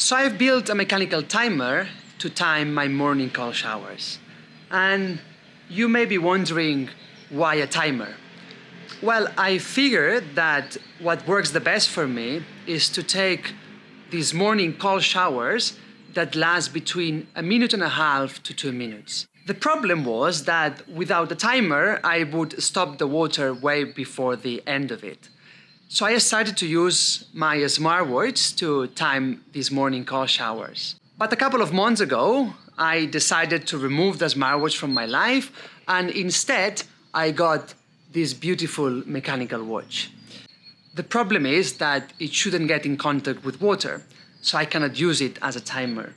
So I've built a mechanical timer to time my morning cold showers. And you may be wondering, why a timer? Well, I figured that what works the best for me is to take these morning cold showers that last between 1.5 minutes to 2 minutes. The problem was that without a timer, I would stop the water way before the end of it. So I decided to use my smartwatch to time these morning cold showers. But a couple of months ago, I decided to remove the smartwatch from my life, and instead I got this beautiful mechanical watch. The problem is that it shouldn't get in contact with water, so I cannot use it as a timer.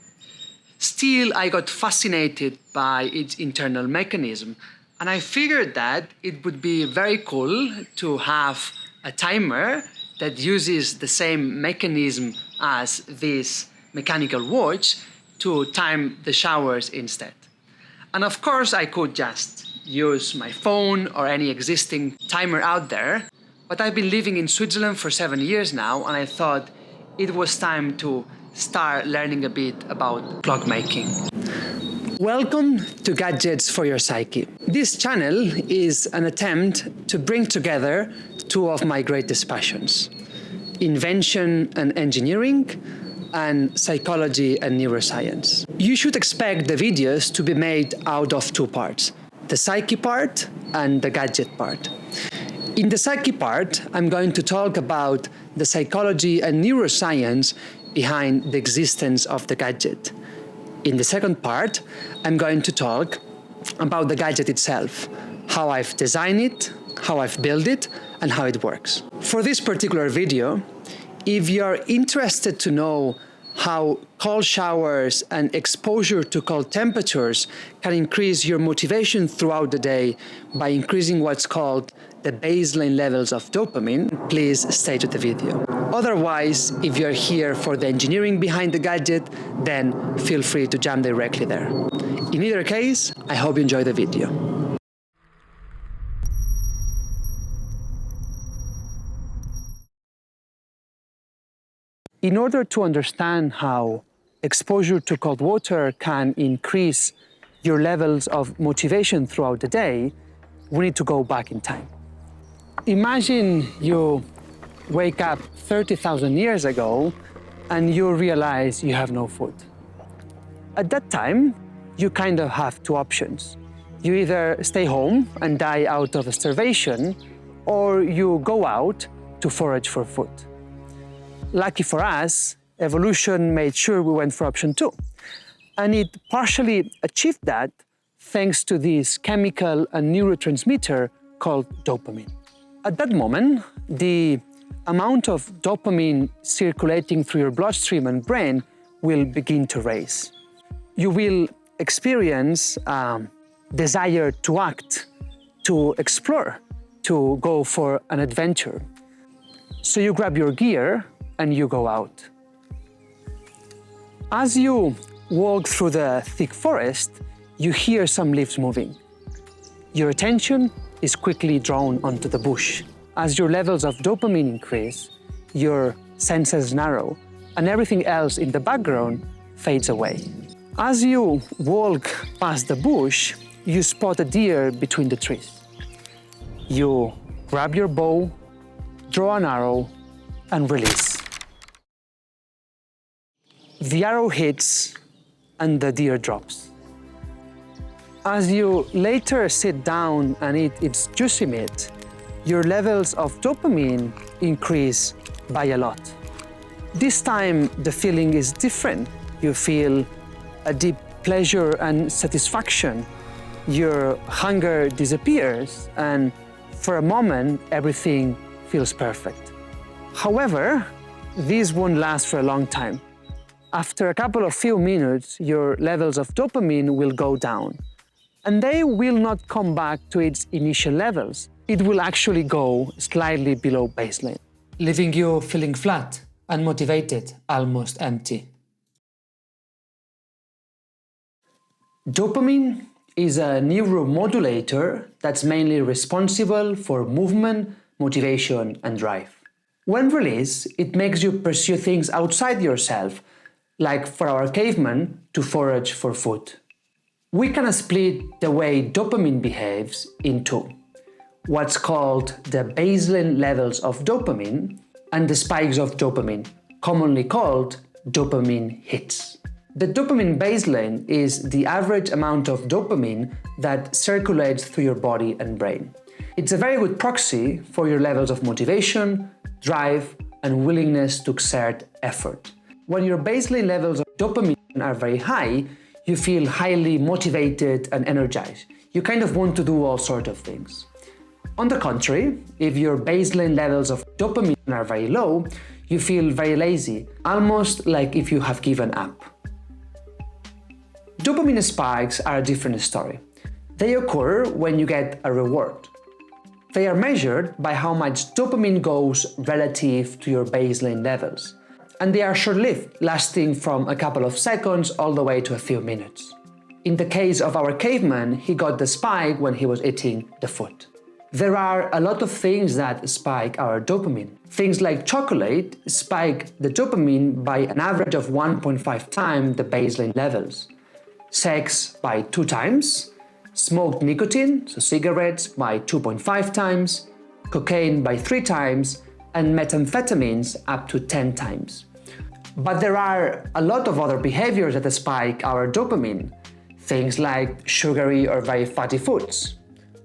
Still, I got fascinated by its internal mechanism, and I figured that it would be very cool to have a timer that uses the same mechanism as this mechanical watch to time the showers instead. And of course, I could just use my phone or any existing timer out there, but I've been living in Switzerland for 7 years now, and I thought it was time to start learning a bit about clock making. Welcome to Gadgets for Your Psyche. This channel is an attempt to bring together two of my greatest passions: invention and engineering, and psychology and neuroscience. You should expect the videos to be made out of two parts: the psyche part and the gadget part. In the psyche part, I'm going to talk about the psychology and neuroscience behind the existence of the gadget. In the second part, I'm going to talk about the gadget itself, how I've designed it, how I've built it, and how it works. For this particular video, if you're interested to know how cold showers and exposure to cold temperatures can increase your motivation throughout the day by increasing what's called the baseline levels of dopamine, please stay to the video. Otherwise, if you're here for the engineering behind the gadget, then feel free to jump directly there. In either case, I hope you enjoy the video. In order to understand how exposure to cold water can increase your levels of motivation throughout the day, we need to go back in time. Imagine you wake up 30,000 years ago and you realize you have no food. At that time, you kind of have two options. You either stay home and die out of starvation, or you go out to forage for food. Lucky for us, evolution made sure we went for option 2. And it partially achieved that thanks to this chemical and neurotransmitter called dopamine. At that moment, the amount of dopamine circulating through your bloodstream and brain will begin to raise. You will experience desire to act, to explore, to go for an adventure. So you grab your gear and you go out. As you walk through the thick forest, you hear some leaves moving. Your attention is quickly drawn onto the bush. As your levels of dopamine increase, your senses narrow, and everything else in the background fades away. As you walk past the bush, you spot a deer between the trees. You grab your bow, draw an arrow, and release. The arrow hits, and the deer drops. As you later sit down and eat its juicy meat, your levels of dopamine increase by a lot. This time, the feeling is different. You feel a deep pleasure and satisfaction. Your hunger disappears, and for a moment, everything feels perfect. However, this won't last for a long time. After a few minutes, your levels of dopamine will go down, and they will not come back to its initial levels. It will actually go slightly below baseline, leaving you feeling flat, unmotivated, almost empty. Dopamine is a neuromodulator that's mainly responsible for movement, motivation, and drive. When released, it makes you pursue things outside yourself, like for our caveman to forage for food. We can split the way dopamine behaves into what's called the baseline levels of dopamine and the spikes of dopamine, commonly called dopamine hits. The dopamine baseline is the average amount of dopamine that circulates through your body and brain. It's a very good proxy for your levels of motivation, drive, and willingness to exert effort. When your baseline levels of dopamine are very high, you feel highly motivated and energized. You kind of want to do all sorts of things. On the contrary, if your baseline levels of dopamine are very low, you feel very lazy, almost like if you have given up. Dopamine spikes are a different story. They occur when you get a reward. They are measured by how much dopamine goes relative to your baseline levels. And they are short-lived, lasting from a couple of seconds all the way to a few minutes. In the case of our caveman, he got the spike when he was eating the food. There are a lot of things that spike our dopamine. Things like chocolate spike the dopamine by an average of 1.5 times the baseline levels. Sex by 2 times, smoked nicotine, so cigarettes, by 2.5 times, cocaine by 3 times, and methamphetamines up to 10 times. But there are a lot of other behaviors that spike our dopamine. Things like sugary or very fatty foods,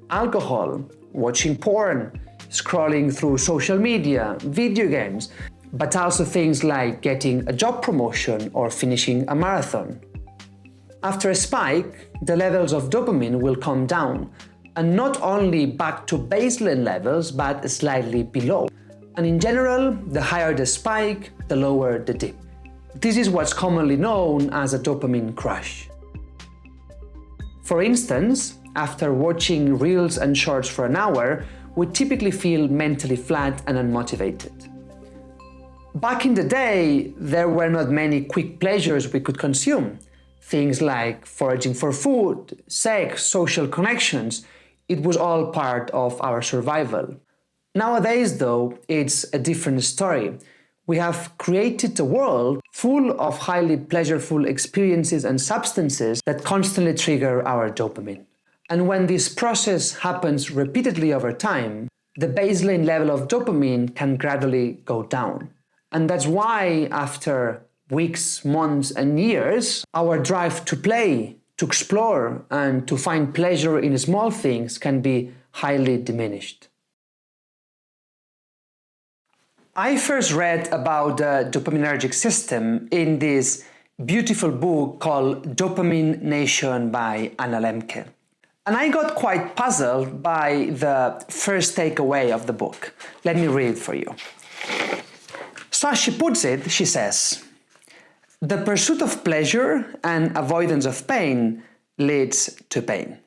alcohol, watching porn, scrolling through social media, video games, but also things like getting a job promotion or finishing a marathon. After a spike, the levels of dopamine will come down, and not only back to baseline levels, but slightly below. And in general, the higher the spike, the lower the dip. This is what's commonly known as a dopamine crash. For instance, after watching reels and shorts for an hour, we typically feel mentally flat and unmotivated. Back in the day, there were not many quick pleasures we could consume. Things like foraging for food, sex, social connections. It was all part of our survival. Nowadays, though, it's a different story. We have created a world full of highly pleasureful experiences and substances that constantly trigger our dopamine. And when this process happens repeatedly over time, the baseline level of dopamine can gradually go down. And that's why after weeks, months, and years, our drive to play, to explore, and to find pleasure in small things can be highly diminished. I first read about the dopaminergic system in this beautiful book called Dopamine Nation by Anna Lembke. And I got quite puzzled by the first takeaway of the book. Let me read it for you. So as she puts it, she says, "The pursuit of pleasure and avoidance of pain leads to pain."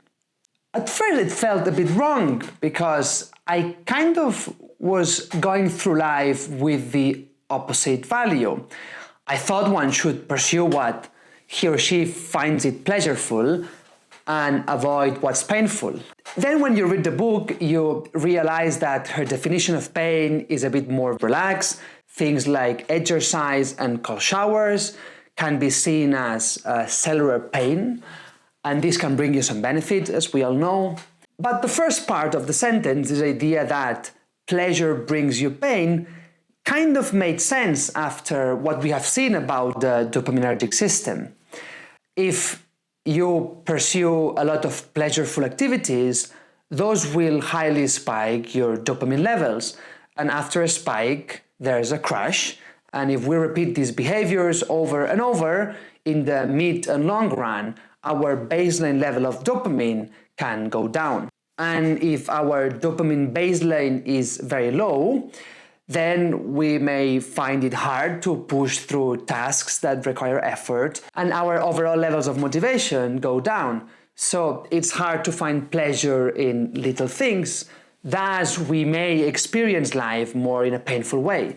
At first it felt a bit wrong because I kind of was going through life with the opposite value. I thought one should pursue what he or she finds it pleasureful and avoid what's painful. Then when you read the book, you realize that her definition of pain is a bit more relaxed. Things like exercise and cold showers can be seen as cellular pain, and this can bring you some benefit, as we all know. But the first part of the sentence, this idea that pleasure brings you pain, kind of made sense after what we have seen about the dopaminergic system. If you pursue a lot of pleasureful activities, those will highly spike your dopamine levels. And after a spike, there's a crash. And if we repeat these behaviors over and over, in the mid and long run, our baseline level of dopamine can go down. And if our dopamine baseline is very low, then we may find it hard to push through tasks that require effort, and our overall levels of motivation go down. So it's hard to find pleasure in little things. Thus, we may experience life more in a painful way.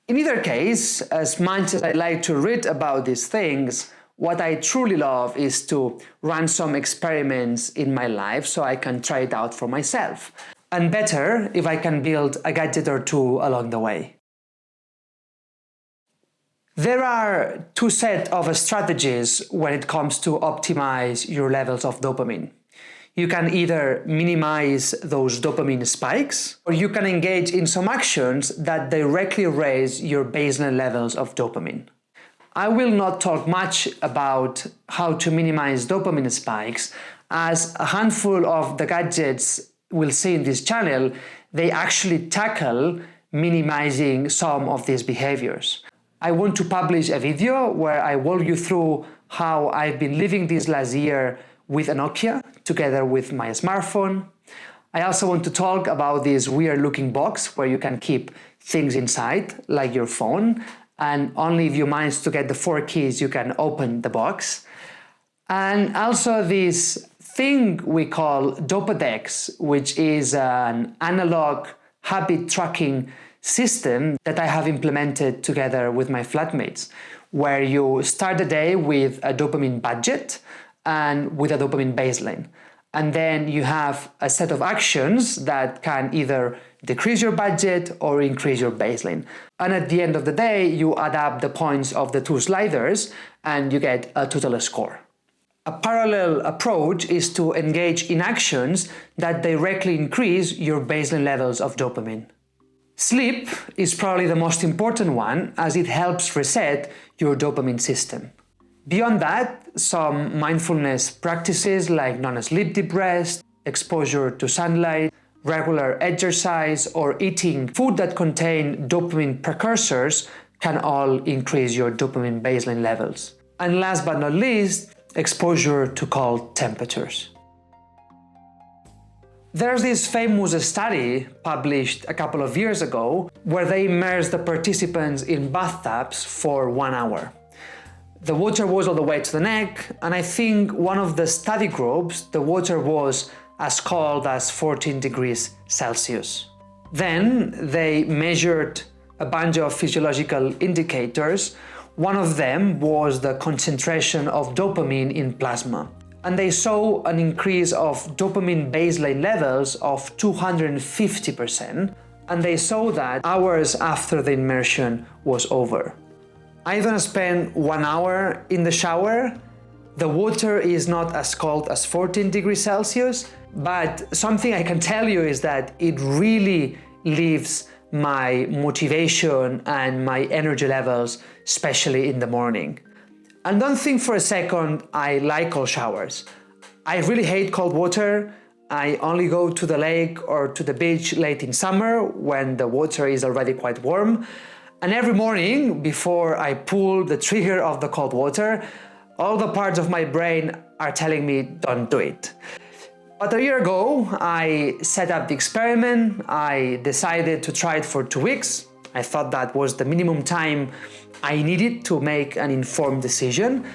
In either case, as much as I like to read about these things, what I truly love is to run some experiments in my life so I can try it out for myself. And better if I can build a gadget or two along the way. There are two sets of strategies when it comes to optimize your levels of dopamine. You can either minimize those dopamine spikes, or you can engage in some actions that directly raise your baseline levels of dopamine. I will not talk much about how to minimize dopamine spikes, as a handful of the gadgets we'll see in this channel, they actually tackle minimizing some of these behaviors. I want to publish a video where I walk you through how I've been living this last year with a Nokia together with my smartphone. I also want to talk about this weird looking box where you can keep things inside, like your phone, and only if you manage to get the 4 keys you can open the box. And also this thing we call Dopadex, which is an analog habit tracking system that I have implemented together with my flatmates, where you start the day with a dopamine budget and with a dopamine baseline. And then you have a set of actions that can either decrease your budget or increase your baseline. And at the end of the day, you add up the points of the 2 sliders and you get a total score. A parallel approach is to engage in actions that directly increase your baseline levels of dopamine. Sleep is probably the most important one, as it helps reset your dopamine system. Beyond that, some mindfulness practices like non-sleep deep rest, exposure to sunlight, regular exercise, or eating food that contain dopamine precursors can all increase your dopamine baseline levels. And last but not least, exposure to cold temperatures. There's this famous study published a couple of years ago where they immersed the participants in bathtubs for 1 hour. The water was all the way to the neck, and I think one of the study groups, the water was as cold as 14 degrees Celsius. Then they measured a bunch of physiological indicators. One of them was the concentration of dopamine in plasma. And they saw an increase of dopamine baseline levels of 250%, and they saw that hours after the immersion was over. I then spent 1 hour in the shower. The water is not as cold as 14 degrees Celsius, but something I can tell you is that it really lifts my motivation and my energy levels, especially in the morning. And don't think for a second I like cold showers. I really hate cold water. I only go to the lake or to the beach late in summer when the water is already quite warm. And every morning, before I pull the trigger of the cold water, all the parts of my brain are telling me, don't do it. But a year ago, I set up the experiment. I decided to try it for 2 weeks. I thought that was the minimum time I needed to make an informed decision.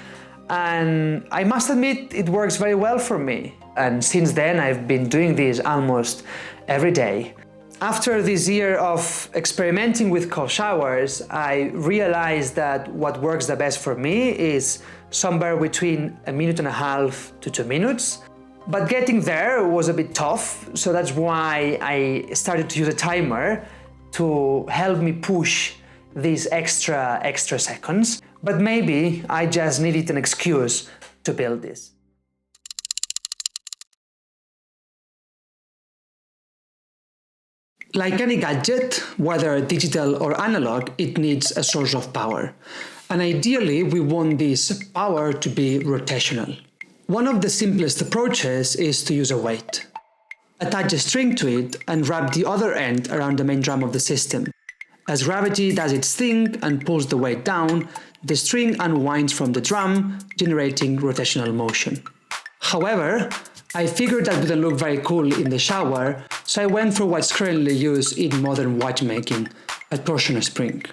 And I must admit, it works very well for me. And since then, I've been doing this almost every day. After this year of experimenting with cold showers, I realized that what works the best for me is somewhere between 1.5 minutes to 2 minutes. But getting there was a bit tough, so that's why I started to use a timer to help me push these extra seconds. But maybe I just needed an excuse to build this. Like any gadget, whether digital or analog, it needs a source of power. And ideally, we want this power to be rotational. One of the simplest approaches is to use a weight. Attach a string to it and wrap the other end around the main drum of the system. As gravity does its thing and pulls the weight down, the string unwinds from the drum, generating rotational motion. However, I figured that wouldn't look very cool in the shower, so I went for what's currently used in modern watchmaking, a torsion spring.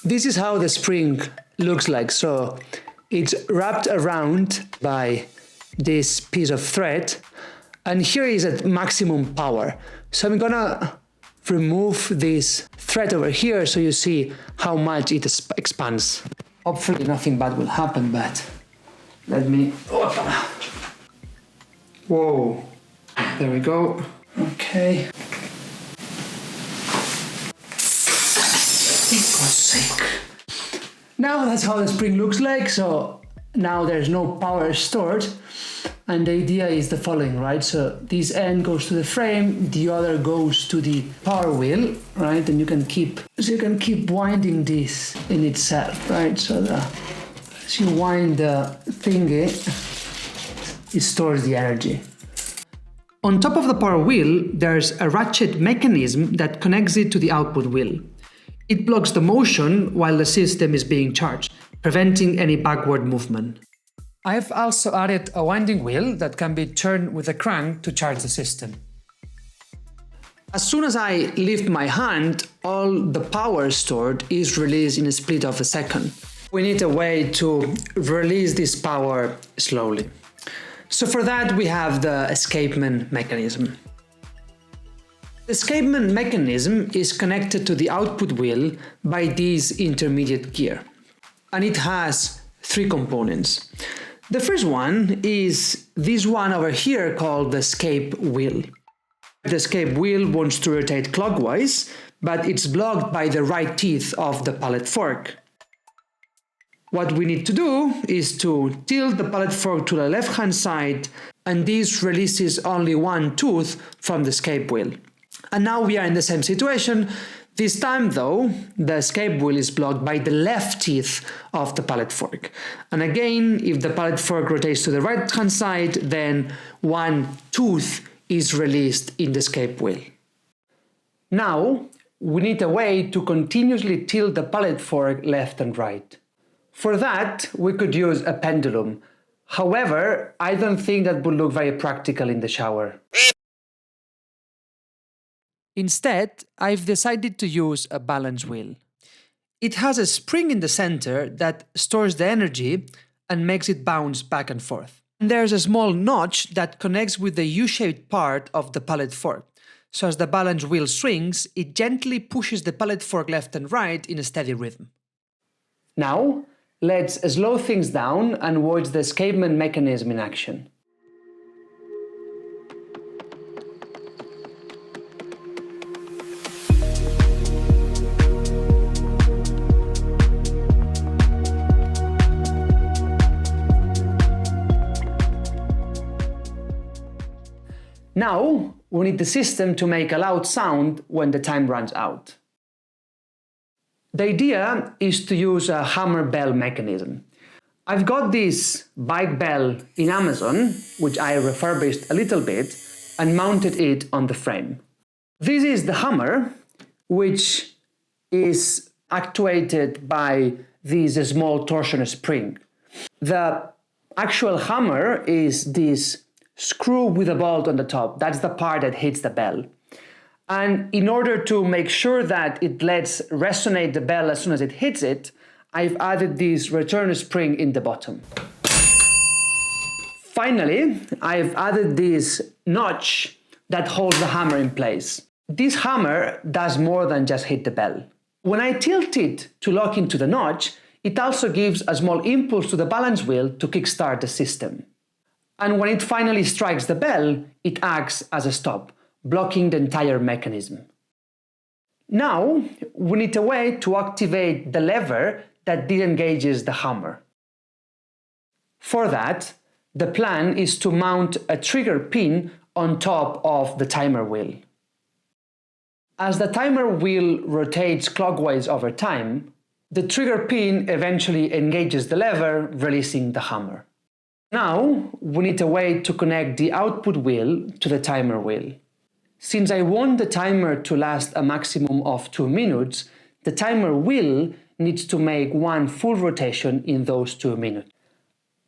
This is how the spring looks like. So it's wrapped around by this piece of thread, and here is at maximum power. So I'm gonna remove this thread over here so you see how much it expands. Hopefully nothing bad will happen, but let me... Whoa, there we go. Okay. For God's sake. Now that's how the spring looks like. So now there's no power stored. And the idea is the following, right? So this end goes to the frame, the other goes to the power wheel, right? And you can keep winding this in itself, right? So as you wind the thingy, it stores the energy. On top of the power wheel, there's a ratchet mechanism that connects it to the output wheel. It blocks the motion while the system is being charged, preventing any backward movement. I've also added a winding wheel that can be turned with a crank to charge the system. As soon as I lift my hand, all the power stored is released in a split of a second. We need a way to release this power slowly. So for that we have the escapement mechanism. The escapement mechanism is connected to the output wheel by this intermediate gear. And it has three components. The first one is this one over here called the escape wheel. The escape wheel wants to rotate clockwise, but it's blocked by the right teeth of the pallet fork. What we need to do is to tilt the pallet fork to the left-hand side, and this releases only one tooth from the escape wheel. And now we are in the same situation. This time though, the escape wheel is blocked by the left teeth of the pallet fork. And again, if the pallet fork rotates to the right-hand side, then one tooth is released in the escape wheel. Now, we need a way to continuously tilt the pallet fork left and right. For that, we could use a pendulum. However, I don't think that would look very practical in the shower. Instead, I've decided to use a balance wheel. It has a spring in the center that stores the energy and makes it bounce back and forth. And there's a small notch that connects with the U-shaped part of the pallet fork. So as the balance wheel swings, it gently pushes the pallet fork left and right in a steady rhythm. Now, let's slow things down and watch the escapement mechanism in action. Now, we need the system to make a loud sound when the time runs out. The idea is to use a hammer bell mechanism. I've got this bike bell in Amazon, which I refurbished a little bit, and mounted it on the frame. This is the hammer, which is actuated by this small torsion spring. The actual hammer is this screw with a bolt on the top. That's the part that hits the bell. And in order to make sure that it lets resonate the bell as soon as it hits it, I've added this return spring in the bottom. Finally, I've added this notch that holds the hammer in place. This hammer does more than just hit the bell. When I tilt it to lock into the notch, it also gives a small impulse to the balance wheel to kickstart the system. And when it finally strikes the bell, it acts as a stop, blocking the entire mechanism. Now, we need a way to activate the lever that disengages the hammer. For that, the plan is to mount a trigger pin on top of the timer wheel. As the timer wheel rotates clockwise over time, the trigger pin eventually engages the lever, releasing the hammer. Now, we need a way to connect the output wheel to the timer wheel. Since I want the timer to last a maximum of 2 minutes, the timer wheel needs to make one full rotation in those 2 minutes.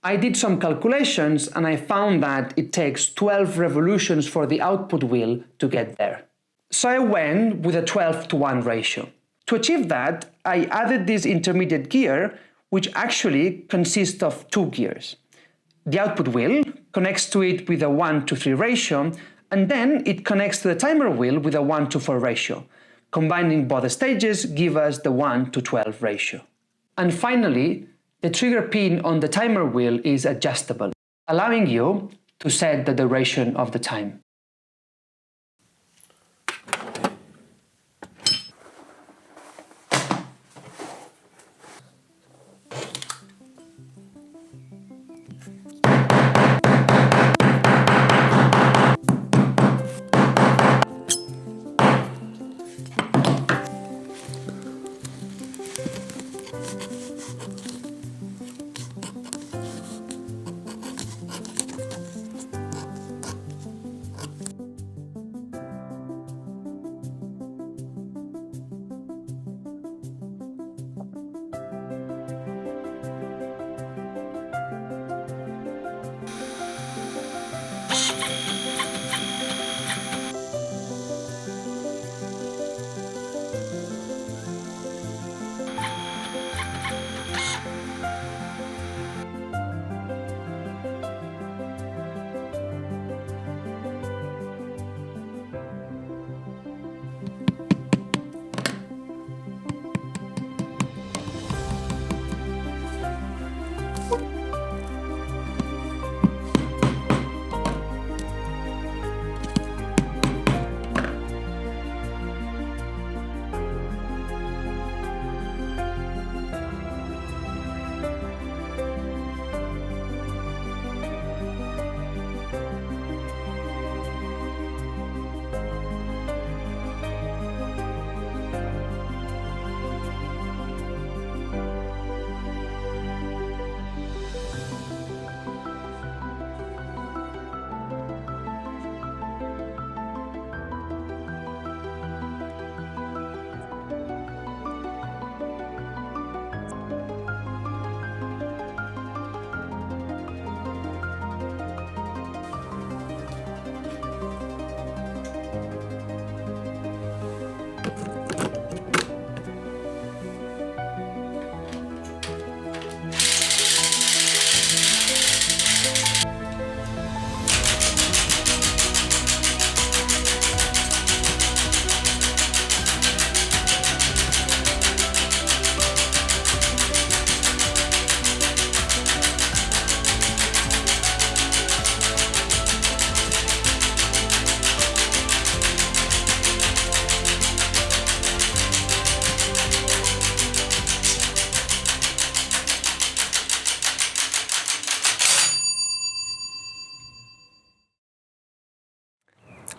I did some calculations and I found that it takes 12 revolutions for the output wheel to get there. So I went with a 12:1 ratio. To achieve that, I added this intermediate gear, which actually consists of 2 gears. The output wheel connects to it with a 1:3 ratio, and then it connects to the timer wheel with a 1:4 ratio. Combining both the stages give us the 1:12 ratio. And finally, the trigger pin on the timer wheel is adjustable, allowing you to set the duration of the time.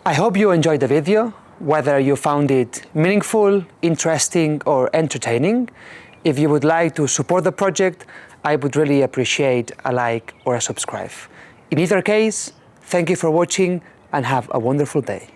I hope you enjoyed the video, whether you found it meaningful, interesting, or entertaining. If you would like to support the project, I would really appreciate a like or a subscribe. In either case, thank you for watching and have a wonderful day.